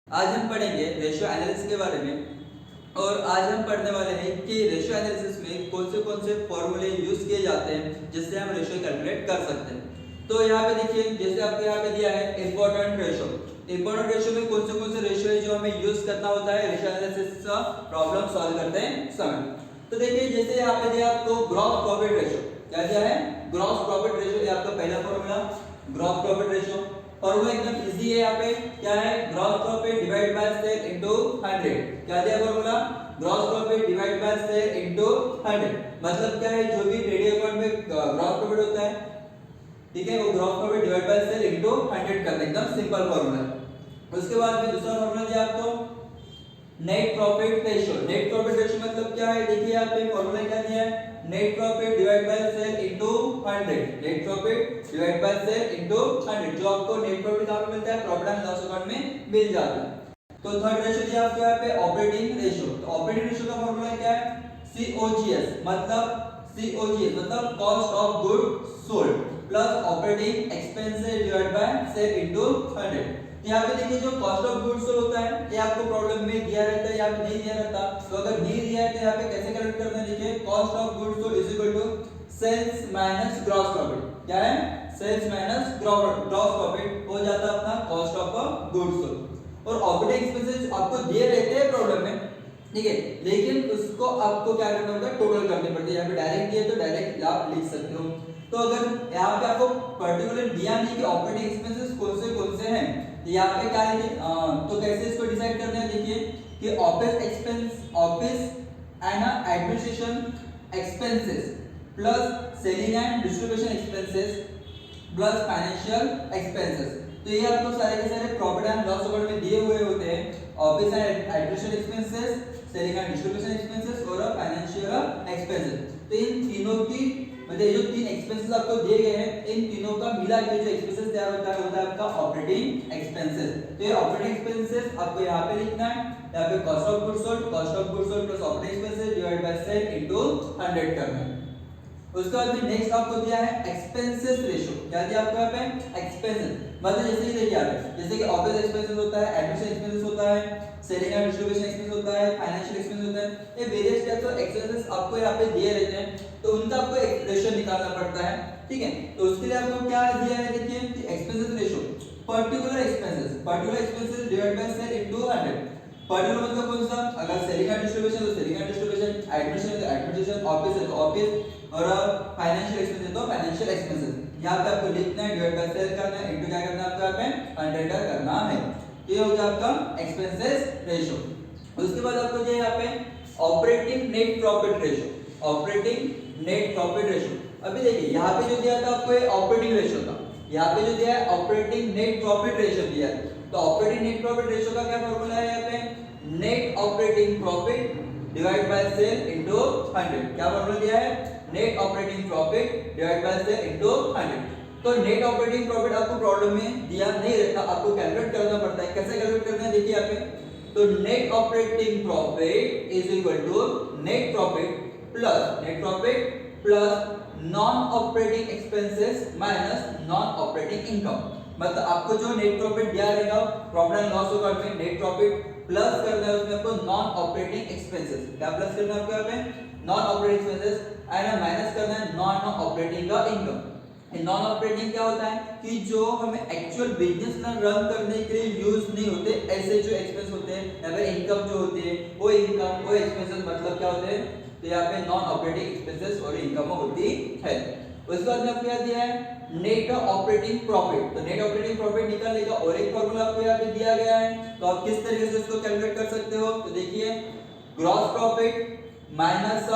आज हम पढ़ेंगे रेशियो एनालिसिस के बारे में। और आज हम पढ़ने वाले हैं कि रेशियो एनालिसिस में कौन से फॉर्मूले यूज किए जाते हैं जिससे हम रेशियो कैलकुलेट कर सकते हैं। तो यहाँ पे देखिए, जैसे आपको यहाँ पे दिया है इंपॉर्टेंट रेशियो। इंपॉर्टेंट रेशियो में कौन से रेशियो है जो हमें यूज करना होता है रेशियो एनालिसिस का प्रॉब्लम सॉल्व करते हैं समय। तो देखिए, जैसे यहाँ पे दिया आपको ग्रॉस प्रॉफिट रेशियो। क्या दिया है? Gross profit ratio. ये आपका पहला formula gross profit ratio. Formula एकदम इजी है। यहाँ पे क्या है? Gross profit divide by sale into 100। क्या दिया formula? Gross profit divide by sale into 100। मतलब क्या है? जो भी ट्रेडिंग अकाउंट में ग्रॉस प्रॉफिट होता है, ठीक है, वो gross profit divide by sale into 100 करना। एकदम सिंपल फॉर्मूला है। उसके बाद में दूसरा फॉर्मूला दिया आपको net profit ratio. Net profit ratio मतलब क्या है? देखिए यहाँ पे फॉर्मूला क्या दिया है? Net profit divide by sale into 100। Net profit divide by sale into 100। जो आपको नेट प्रॉफिट कहां पे मिलता है? प्रॉफिट एंड लॉस अकाउंट में मिल जाता है। तो थर्ड रेशियो दिया आपको यहाँ पे ऑपरेटिंग रेशियो। तो ऑपरेटिंग रेशियो का फॉर्मूला क्या है? COGS। मतलब COGS मतलब cost of good sold plus operating expenses divide by sale into 100। यहाँ पे देखिए, जो कॉस्ट ऑफ गुड्स सोल्ड होता है ये आपको प्रॉब्लम में दिया रहता है, यहाँ पे नहीं दिया रहता। तो अगर नहीं दिया है तो यहाँ पे कैसे कैलकुलेट करना है? देखिए, cost of goods sold is equal to sales minus gross profit. क्या है? सेल्स माइनस ग्रॉस प्रॉफिट हो जाता है अपना कॉस्ट ऑफ गुड्स सोल्ड। और ऑपरेटिंग एक्सपेंसेस आपको दिए रहते हैं प्रॉब्लम में, ठीक है, लेकिन उसको आपको क्या करना होता है? टोटल करनी पड़ती है। यहाँ पे डायरेक्ट दिए तो डायरेक्ट आप लिख सकते हो। तो अगर यहाँ पे आपको पर्टिकुलर दिया नहीं कि ऑपरेटिंग एक्सपेंसेस कौन से हैं, यहाँ पे क्या है? तो कैसे इसको डिसाइड करना है? देखिए कि office and administration expenses plus selling and distribution expenses plus financial expenses. तो ये आपको सारे के सारे प्रॉफिट एंड लॉस अकाउंट में दिए हुए होते हैं। Office and administration expenses, selling and distribution expenses और फाइनेंशियल एक्सपेंसेस। तो इन तीनों की मतलब जो तीन एक्सपेंसेस आपको दिए गए हैं, इन तीनों का मिला के जो एक्सपेंसेस तैयार होता है आपका ऑपरेटिंग एक्सपेंसेस। तो ये ऑपरेटिंग एक्सपेंसेस आपको यहाँ पे लिखना है। यहाँ पे cost of goods sold plus operating expenses divide by sale into 100 करना है। उसके बाद में नेक्स्ट आपको दिया है एक्सपेंसेस रेशियो। क्या दिया आपको यहाँ पे? एक्सपेंसेस मतलब जैसे कि देखिए यहाँ पे जैसे कि ऑफिस एक्सपेंसेस होता है, एडमिनिस्ट्रेशन एक्सपेंसेस होता है, सेलिंग एंड डिस्ट्रीब्यूशन एक्सपेंस होता है, फाइनेंशियल एक्सपेंस होता है। ये वेरियस टाइप्स ऑफ एक्सपेंसेस आपको यहाँ पे दिए रहते हैं, तो उनका आपको एक रेशियो निकालना पड़ता है, ठीक है। तो उसके लिए आपको क्या दिया है? देखिए कि expenses ratio particular expenses divide by sale into 100। Particular मतलब कौन सा? अगर सेलिंग एंड डिस्ट्रीब्यूशन तो सेलिंग एंड डिस्ट्रीब्यूशन, एडमिनिस्ट्रेशन तो एडमिनिस्ट्रेशन, ऑफिस है तो ऑफिस और फाइनेंशियल एक्सपेंस है तो फाइनेंशियल एक्सपेंसेस। यहाँ पे आपको लिखना है, डिवाइड बाय सेल करना है, इनटू क्या करना है आपको यहाँ पे? 100 करना है। ये हो गया आपका एक्सपेंसेस रेशियो। उसके बाद आपको जो है यहाँ पे operating net profit ratio. Operating net profit ratio. अभी देखिए यहाँ पे जो दिया था आपको ये ऑपरेटिंग रेशियो था, यहाँ पे जो दिया है ऑपरेटिंग नेट प्रॉफिट रेशियो दिया है। तो ऑपरेटिंग नेट प्रॉफिट रेशियो का क्या फॉर्मूला है? यहाँ पे net operating profit divide by sale into 100। क्या फॉर्मूला दिया है? Net operating profit divide by sale into 100। तो नेट ऑपरेटिंग प्रॉफिट आपको प्रॉब्लम में दिया नहीं रहता, आपको कैलकुलेट करना पड़ता है। कैसे कैलकुलेट करना है? देखिए यहाँ पे तो net operating profit is equal to net profit plus non operating expenses minus non operating income. मतलब आपको जो नेट प्रॉफिट दिया रहेगा प्रॉफिट एंड लॉस अकाउंट में, नेट प्रॉफिट प्लस करना है उसमें आपको नॉन ऑपरेटिंग एक्सपेंसेस। क्या प्लस करना है आपको यहाँ पे? Non operating expenses and minus करना है नॉन ऑपरेटिंग का इनकम। नॉन ऑपरेटिंग क्या होता है कि जो हमें एक्चुअल बिजनेस रन करने के लिए यूज नहीं होते, ऐसे जो एक्सपेंस होते हैं या फिर इनकम जो होती है वो इनकम वो एक्सपेंसेस मतलब क्या होते हैं? तो यहाँ पे नॉन ऑपरेटिंग एक्सपेंसेस और इनकम होती है। उसके बाद में आपको क्या दिया है? Net operating profit. तो नेट ऑपरेटिंग प्रॉफिट निकालने का और एक फॉर्मूला आपको यहाँ पे दिया गया है। तो आप किस तरीके से इसको कैलकुलेट कर सकते हो? तो देखिए gross profit minus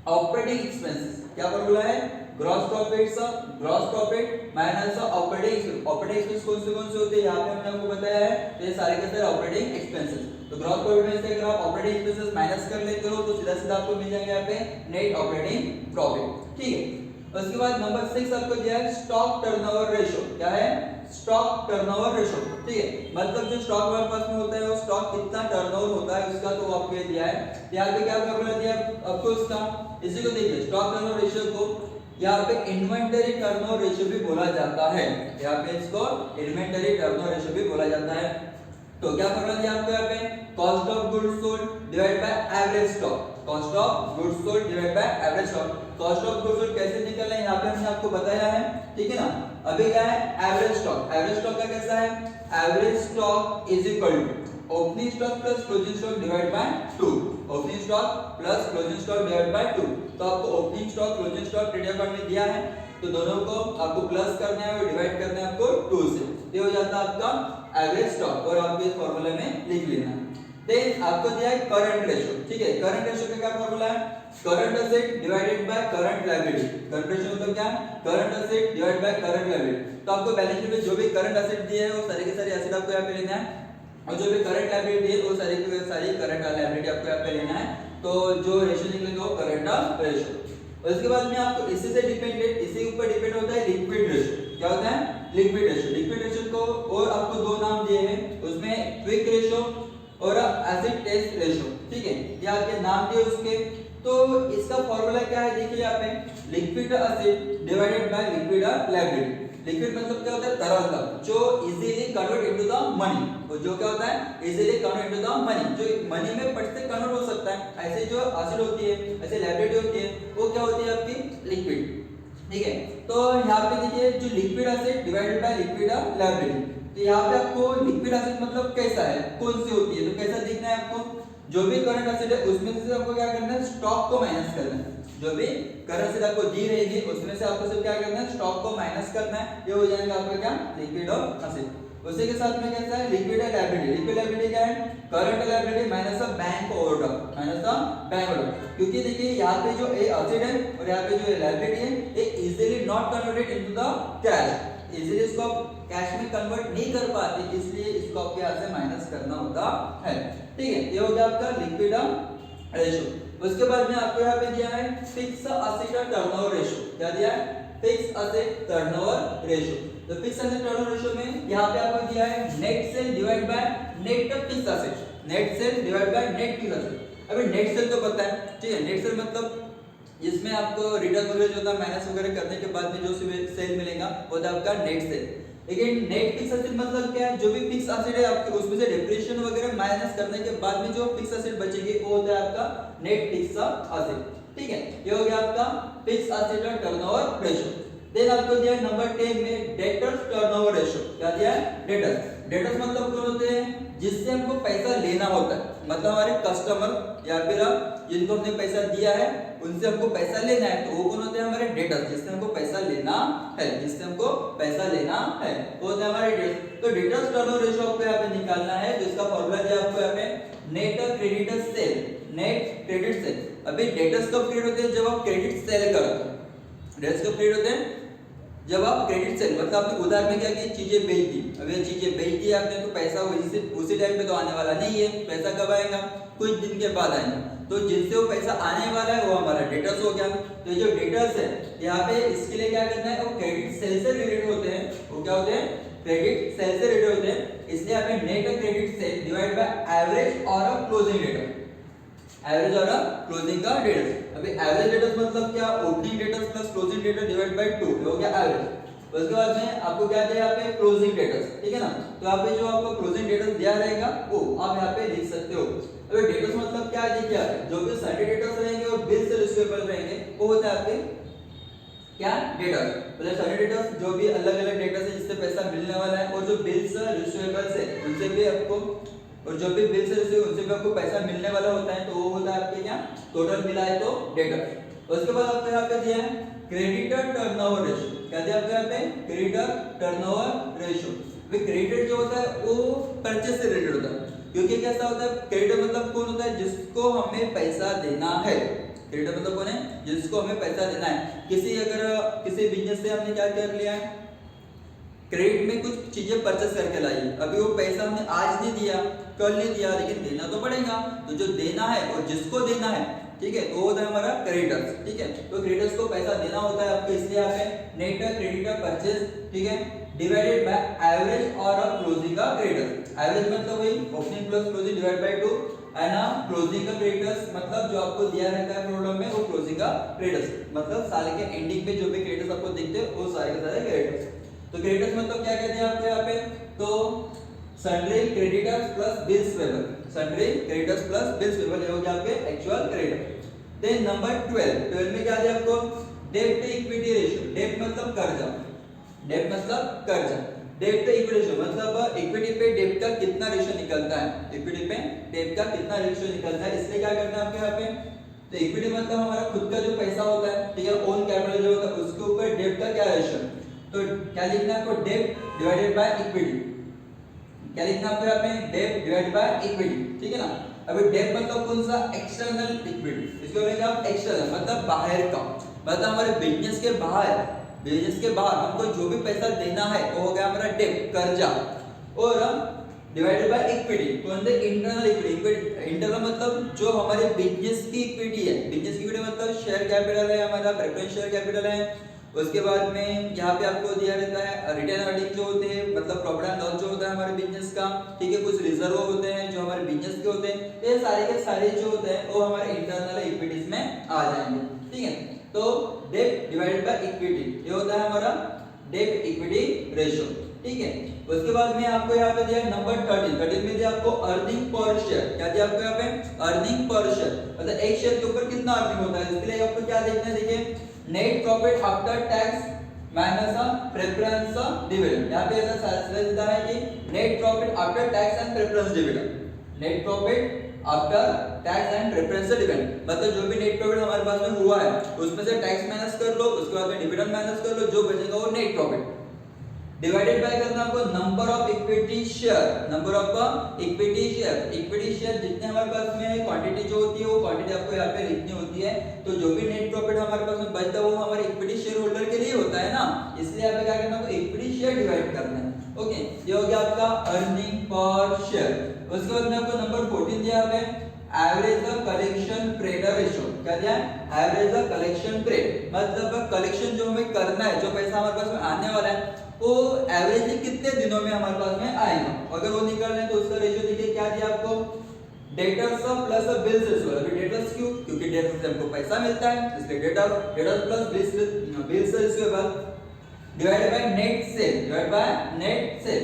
operating expenses. क्या फॉर्मूला है? Gross profit minus operating expense कौन से होते हैं? यहाँ पे हमने आपको बताया है, तो ये सारे के सारे ऑपरेटिंग एक्सपेंसेस। तो ग्रॉस प्रॉफिट में से अगर आप ऑपरेटिंग एक्सपेंसेस माइनस कर लेते हो तो सीधा सीधा आपको मिल जाएगा यहाँ पे नेट ऑपरेटिंग प्रॉफिट, ठीक है। उसके बाद नंबर 6 आपको दिया है स्टॉक टर्नओवर रेशियो। क्या है? स्टॉक टर्नओवर रेशियो, ठीक है। मतलब जो स्टॉक हमारे पास में होता है वो स्टॉक कितना टर्नओवर होता है उसका तो आपको दिया है। यहाँ पे क्या फॉर्मूला दिया है आपको उसका? इसी को देखिए स्टॉक टर्नओवर रेशियो को यहाँ पे इन्वेंटरी टर्नओवर रेशियो भी बोला जाता है। यहाँ पे इसको इन्वेंटरी टर्नओवर रेशियो भी बोला जाता है। तो क्या फॉर्मूला दिया आपको यहाँ पे, cost of goods sold divide by average stock, cost of goods sold divide by average stock. Cost of goods sold कैसे निकलना है यहाँ पे हमने आपको बताया है, ठीक है ना। अभी क्या है, एवरेज स्टॉक, एवरेज स्टॉक का कैसा है, average stock is equal to opening stock plus closing stock divide by 2, opening stock plus closing stock divide by 2। तो आपको opening stock closing stock credit account में दिया है, तो दोनों को आपको प्लस करना है और डिवाइड करना है आपको 2 से, ये हो जाता है आपका एवरेज स्टॉक, और आपको इस फार्मूले में लिख लेना है। देन आपको दिया है करंट रेशियो, ठीक है। करंट रेशियो का क्या फार्मूला है, current asset divided by current liability. Current ratio मतलब क्या है, current asset divide by current liability. तो आपको बैलेंस शीट में जो भी करंट असेट दिए है वो सारे के सारे एसेट आपको यहाँ पे लेना है, और जो भी करंट लायबिलिटी है वो सारी की सारी करंट लायबिलिटी आपको यहाँ पे लेना है। तो जो रेशियो निकलेगा वो करंट रेशियो। और इसके बाद में आपको इसी से डिपेंडेंट, इसी ऊपर डिपेंड होता है लिक्विड रेशियो। क्या होता है, लिक्विड रेशियो। लिक्विड रेशियो को और आपको दो नाम दिए हैं, उसमें क्विक रेशियो और एसिड टेस्ट रेशियो, ठीक है, ये आपके नाम दिए उसके। तो इसका फार्मूला क्या है, देखिए यहाँ पे, liquid acid divided by liquid liability. Liquid मतलब क्या होता है, तरलता, जो easily convert into the money, और जो क्या होता है, easily convert into the money, जो मनी में फट से कन्वर्ट हो सकता है। ऐसे जो एसिड होती है, ऐसे लायबिलिटी होती है, वो क्या होती है आपकी लिक्विड, ठीक है। तो यहाँ पे देखिए, जो liquid acid divided by liquid liability, तो यहाँ पे आपको लिक्विड एसिड मतलब कैसा है, कौन सी होती है, तो कैसा देखना है आपको, जो भी करंट एसिड है उसमें से आपको क्या करना है, स्टॉक को माइनस करना है। जो भी करंट एसिड आपको दी रहेगी उसमें से आपको सिर्फ क्या करना है, स्टॉक को माइनस करना है, ये हो जाएगा आपका क्या, लिक्विड एसिड। उसी के साथ में कैसा है, लिक्विड लायबिलिटी। लिक्विड लायबिलिटी क्या है, current liability minus the bank overdraft, minus the bank overdraft. क्योंकि देखिए यहाँ पे जो एसिड है और यहाँ पे जो लायबिलिटी है, ये easily not converted into the cash, easily इसको कैश में कन्वर्ट नहीं कर पाते, इसलिए इसको आपके यहाँ से माइनस करना होता है, ठीक है। ये हो गया आपका लिक्विड रेशियो। उसके बाद में आपको यहाँ पे दिया है फिक्स एसेट टर्नओवर रेशियो। क्या दिया है, फिक्स एसेट टर्नओवर रेशियो। तो फिक्स एसेट टर्नओवर रेशियो में यहाँ पे आपको दिया है net cell divide by net fix asset, net cell divide by net fix asset. अभी नेट सेल तो पता है, ठीक है, नेट सेल मतलब इसमें आपको रिटर्न वगैरह जो था माइनस वगैरह करने के बाद में जो सेल मिलेगा वो था आपका नेट सेल। लेकिन नेट फिक्स एसेट मतलब क्या है, जो भी फिक्स एसेट है आपके उसमें से डेप्रिसिएशन वगैरह माइनस करने के बाद में जो फिक्स एसेट बचेंगे वो होता है आपका नेट फिक्स एसेट, ठीक है। ये हो गया आपका fix asset turnover ratio. Then आपको दिया है नंबर 10 में डेटर्स टर्नओवर रेशियो। क्या दिया है, डेटर्स। डेटर्स मतलब कौन होते हैं, जिससे हमको पैसा लेना होता है, मतलब हमारे कस्टमर या फिर जिनको हमने पैसा दिया है उनसे हमको पैसा लेना है, तो वो कौन होते हैं, हमारे डेटर्स, जिससे हमको पैसा लेना है, जिससे हमको पैसा लेना है, वो होते हैं हमारे डेटर्स। तो डेटर्स टर्नओवर रेशियो आपको यहाँ पे निकालना है, तो इसका फॉर्मूला दिया आपको यहाँ पे, net credit sale, net credit sale. अभी डेटर्स कब क्रिएट होते हैं, जब आप क्रेडिट सेल करते हो। डेटर्स कब क्रिएट होते हैं, जब आप क्रेडिट सेल, मतलब आपने उधार में क्या की चीजें बेच दी, अब ये चीजें बेच दी आपने, तो पैसा उसी टाइम पे तो आने वाला नहीं है, पैसा कब आएगा, कुछ दिन के बाद आएगा। तो जिनसे वो पैसा आने वाला है वो हमारा डेटर्स हो गया। तो ये जो डेटर्स है यहाँ पे इसके लिए क्या करना है, वो क्रेडिट सेल से रिलेटेड होते हैं, वो क्या होते हैं, क्रेडिट सेल से रिलेटेड होते हैं। इसलिए आपने net credit sale divide by average और क्लोजिंग डेटर, एवरेज और क्लोजिंग का डेटर्स। अभी एवरेज डेटर्स मतलब क्या, opening debtors plus closing debtor divide by 2, हो गया एवरेज। उसके बाद में आपको क्या दिया यहाँ पे, क्लोजिंग डेटर्स, ठीक है ना। तो यहाँ पे जो आपको क्लोजिंग डेटर्स दिया रहेगा वो आप यहाँ पे लिख सकते हो। अभी डेटर्स मतलब क्या है, देखिए जो भी सैलरी डेटर्स रहेंगे और बिल से रिसीवेबल रहेंगे वो होता है आपके क्या, डेटर्स। मतलब सैलरी डेटर्स जो भी अलग अलग डेटर्स है जिससे पैसा मिलने वाला है, और जो बिल्स रिसीवेबल्स है उनसे भी आपको, और जो भी बिल से रिसीव उनसे भी आपको पैसा मिलने वाला होता है, तो वो होता है आपके क्या, टोटल मिलाए तो डेटर्स। उसके बाद आपको यहाँ पे दिया है क्रेडिटर टर्नओवर रेशियो। क्या दिया आपको यहाँ पे, क्रेडिटर टर्नओवर रेशियो। क्रेडिटर जो होता है वो परचेस से रिलेटेड होता है, क्योंकि कैसा होता है, क्रेडिटर मतलब कौन होता है, जिसको हमें पैसा देना है। क्रेडिटर मतलब कौन है, जिसको हमें पैसा देना है। किसी बिजनेस से हमने क्या कर लिया है, क्रेडिट में कुछ चीजें परचेस करके लाई, अभी वो पैसा हमने आज नहीं दिया, कल नहीं दिया, लेकिन देना तो पड़ेगा, तो जो देना है और जिसको देना है, ठीक है, तो वो होता है हमारा क्रेडिटर्स, ठीक है। तो क्रेडिटर्स को पैसा देना होता है आपको, इसलिए यहाँ पे नेट क्रेडिटर परचेस, ठीक है, डिवाइडेड बाय एवरेज और क्लोजिंग का क्रेडिटर्स। एवरेज मतलब वही opening plus closing divide by 2, है ना। क्लोजिंग का क्रेडिटर्स मतलब जो आपको दिया रहता है प्रॉब्लम में, वो क्लोजिंग का क्रेडिटर्स, मतलब साल के एंडिंग पे जो भी क्रेडिटर्स आपको दिखते हैं वो सारे के सारे क्रेडिटर्स। तो क्रेडिटर्स मतलब क्या कहते हैं आपको यहाँ पे, तो sundry creditors plus bills payable, sundry creditors plus bills payable, ये हो गया आपके एक्चुअल क्रेडिटर। देन नंबर 12 में क्या दिया आपको, डेब्ट टू इक्विटी रेशियो, डेब्ट मतलब कर्जा, डेब्ट मतलब कर्जा, डेब्ट टू इक्विटी रेशियो मतलब इक्विटी पे डेब्ट का कितना रेशियो निकलता है, इक्विटी पे डेब्ट का कितना रेशियो निकलता है, इसलिए क्या करना है आपको यहाँ पे, तो इक्विटी मतलब हमारा खुद का जो पैसा होता है, ठीक है, ओन कैपिटल जो होता है उसके ऊपर डेब्ट का क्या रेशियो, तो क्या लिखना है आपको, डेब्ट डिवाइडेड बाय इक्विटी, क्या लिखना है आपको यहाँ पे, डेब्ट डिवाइडेड बाय इक्विटी, ठीक है ना। अभी डेब्ट मतलब कौन सा, एक्सटर्नल इक्विटी, इसको बोलेंगे आप एक्सटर्नल मतलब बाहर का, मतलब हमारे बिजनेस के बाहर, बिजनेस के बाहर हमको जो भी पैसा देना है वो हो गया हमारा डेब्ट कर्जा, और डिवाइडेड बाय इक्विटी, कौन सा, इंटरनल इक्विटी, इंटरनल मतलब जो हमारे बिजनेस की इक्विटी है, बिजनेस की इक्विटी मतलब शेयर कैपिटल है हमारा, प्रेफरेंस शेयर कैपिटल है, उसके बाद में यहाँ पे आपको दिया रहता है रिटेन अर्निंग जो होते हैं, मतलब प्रॉफिट एंड लॉस जो होता है हमारे बिजनेस का, ठीक है, कुछ रिजर्व होते हैं जो हमारे बिजनेस के होते हैं, ये सारे के सारे जो होते हैं वो हमारे इंटरनल इक्विटीज में आ जाएंगे, ठीक है। तो डेब्ट डिवाइडेड बाय इक्विटी, ये होता है हमारा डेब्ट इक्विटी रेशियो, ठीक है। उसके बाद में आपको यहाँ पे दिया नंबर 13 में दिया आपको अर्निंग पर शेयर, क्या दिया आपको यहाँ पे, अर्निंग पर शेयर, मतलब एक शेयर के ऊपर कितना अर्निंग होता है, इसके लिए आपको क्या देखना है, देखिए net profit after tax minus preference dividend, यहाँ पे ऐसा देता है कि net profit after tax and preference dividend, net profit after tax and preference dividend, मतलब जो भी नेट प्रॉफिट हमारे पास में हुआ है उसमें से टैक्स माइनस कर लो, उसके बाद में डिविडेंड माइनस कर लो, जो बचेगा वो नेट प्रॉफिट, डिवाइडेड बाय करना आपको number of equity share, number of equity share, equity share जितने हमारे पास में है, क्वांटिटी जो होती है वो क्वांटिटी आपको यहाँ पे लिखनी होती है, तो जो भी नेट प्रॉफिट हमारे पास में बचता है वो हमारे इक्विटी शेयर होल्डर के लिए होता है ना, इसलिए यहाँ पे क्या करना है, इक्विटी शेयर डिवाइड करना है, ओके, ये हो गया आपका अर्निंग पर शेयर। उसके बाद में आपको नंबर 14 दिया है average the collection period ratio, क्या दिया है, एवरेज द कलेक्शन पीरियड, मतलब कलेक्शन जो हमें करना है, जो पैसा हमारे पास में आने वाला है वो एवरेज कितने दिनों में हमारे पास में आएगा, अगर वो निकाल रहे हैं तो उसका रेशियो देखिए क्या दिया आपको, डेटर्स प्लस बिल्स रेशियो, अभी डेटर्स क्यों, क्योंकि डेटर्स से हमको पैसा मिलता है इसलिए debtors plus bills ratio divided by net cell, divide by net cell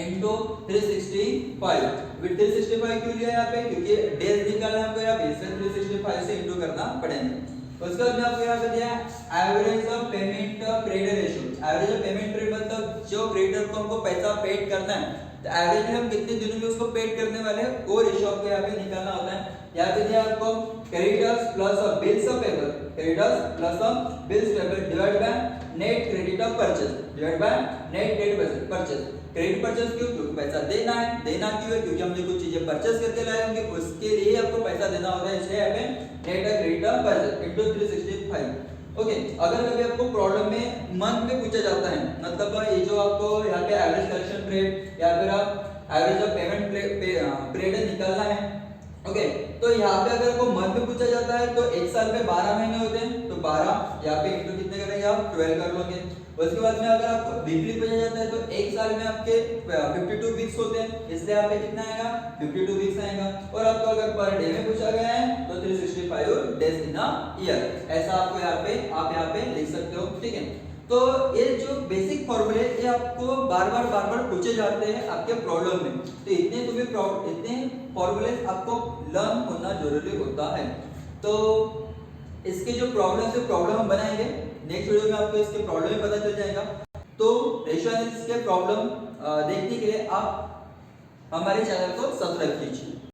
into 365, with 365 क्यों लिया यहाँ पे, क्योंकि डेज निकालना है हमको यहाँ पे, इसलिए 365 से इनटू करना पड़ेगा। उसके बाद में आपको यहाँ पे दिया average of payment period ratio, average of payment period मतलब जो क्रेडिटर को हमको पैसा पेड करना है, तो एवरेज में हम कितने दिनों में उसको पेड करने वाले हैं वो रेशियो आपको यहाँ पे निकालना होता है। यहाँ पे दिया आपको creditors plus bills payable, creditors plus bills payable divide by net credit of purchase, divide by net credit purchase, credit purchase क्यों, क्योंकि पैसा देना है, देना क्यों है, क्योंकि हमने कुछ चीजें परचेज करके लाए होंगे उसके लिए आपको पैसा देना होता है, इसलिए यहाँ पे net credit of purchase into 365, okay. अगर कभी आपको प्रॉब्लम में मंथ में पूछा जाता है, मतलब ये जो आपको यहाँ पे एवरेज कलेक्शन पीरियड या फिर आप एवरेज ऑफ पेमेंट पीरियड निकालना है, ओके, तो यहाँ पे अगर आपको मंथ में पूछा जाता है तो एक साल में 12 महीने होते हैं, तो 12 यहाँ पे इंटू कितने करेंगे आप 12 कर लोगे। उसके बाद में अगर आपको वीकली पूछा जाता है तो एक साल में आपके 52 वीक्स होते हैं, इसलिए यहाँ पे कितना आएगा 52 वीक्स आएगा। और आपको अगर पर डे में पूछा गया है तो 365 डेज इन अ ईयर, ऐसा आपको आप यहाँ पे लिख सकते हो, ठीक है। तो ये जो बेसिक फॉर्मूले ये आपको बार बार पूछे जाते हैं आपके प्रॉब्लम में, तो इतने फॉर्मूले आपको लर्न होना जरूरी होता है। तो इसके जो प्रॉब्लम हम बनाएंगे नेक्स्ट वीडियो में, आपको इसके प्रॉब्लम ही पता चल जाएगा। तो रेशियो एनालिसिस के प्रॉब्लम देखने के लिए आप हमारे चैनल को सब्सक्राइब कीजिए।